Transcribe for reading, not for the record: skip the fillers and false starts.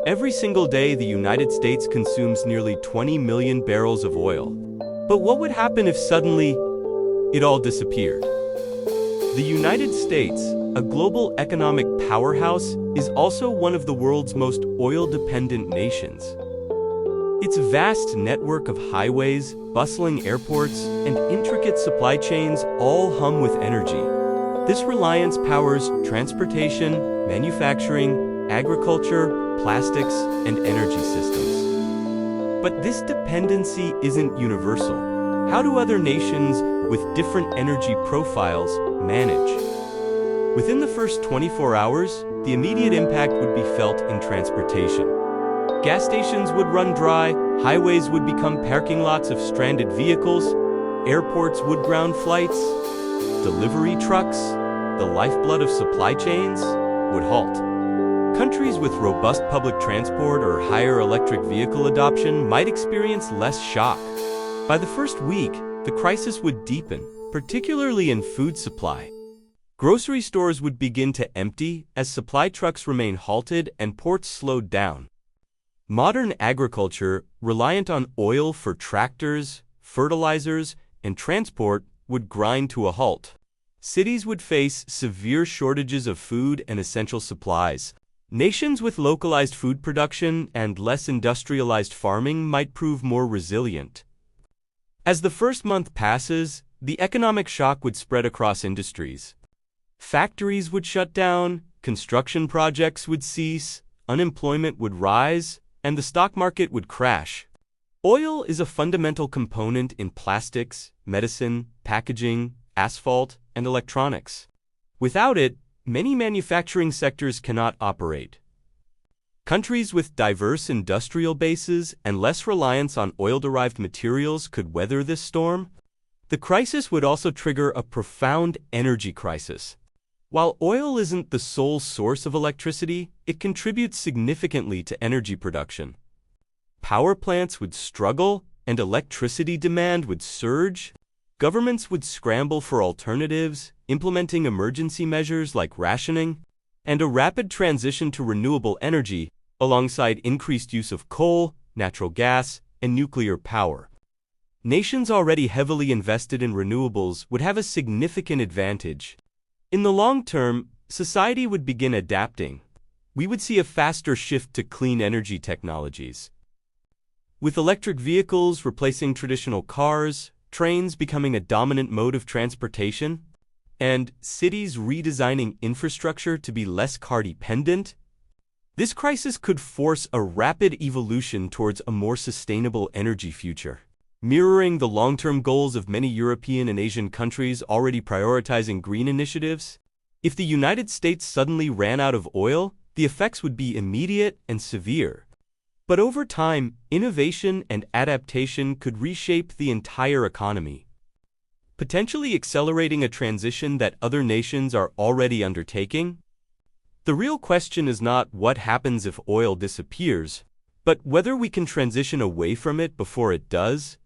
Every single day, the United States consumes nearly 20 million barrels of oil. But what would happen if suddenly it all disappeared? The United States, a global economic powerhouse, is also one of the world's most oil-dependent nations. Its vast network of highways, bustling airports, and intricate supply chains all hum with energy. This reliance powers transportation, manufacturing, agriculture, plastics, and energy systems. But this dependency isn't universal. How do other nations with different energy profiles manage? Within the first 24 hours, the immediate impact would be felt in transportation. Gas stations would run dry, highways would become parking lots of stranded vehicles, airports would ground flights, delivery trucks, the lifeblood of supply chains, would halt. Countries with robust public transport or higher electric vehicle adoption might experience less shock. By the first week, the crisis would deepen, particularly in food supply. Grocery stores would begin to empty as supply trucks remain halted and ports slowed down. Modern agriculture, reliant on oil for tractors, fertilizers, and transport, would grind to a halt. Cities would face severe shortages of food and essential supplies. Nations with localized food production and less industrialized farming might prove more resilient. As the first month passes, the economic shock would spread across industries. Factories would shut down, construction projects would cease, unemployment would rise, and the stock market would crash. Oil is a fundamental component in plastics, medicine, packaging, asphalt, and electronics. Without it, many manufacturing sectors cannot operate. Countries with diverse industrial bases and less reliance on oil-derived materials could weather this storm. The crisis would also trigger a profound energy crisis. While oil isn't the sole source of electricity, it contributes significantly to energy production. Power plants would struggle, and electricity demand would surge. Governments would scramble for alternatives, implementing emergency measures like rationing, and a rapid transition to renewable energy, alongside increased use of coal, natural gas, and nuclear power. Nations already heavily invested in renewables would have a significant advantage. In the long term, society would begin adapting. We would see a faster shift to clean energy technologies. With electric vehicles replacing traditional cars, trains becoming a dominant mode of transportation, and cities redesigning infrastructure to be less car-dependent, this crisis could force a rapid evolution towards a more sustainable energy future. Mirroring the long-term goals of many European and Asian countries already prioritizing green initiatives, if the United States suddenly ran out of oil, the effects would be immediate and severe. But over time, innovation and adaptation could reshape the entire economy, potentially accelerating a transition that other nations are already undertaking. The real question is not what happens if oil disappears, but whether we can transition away from it before it does.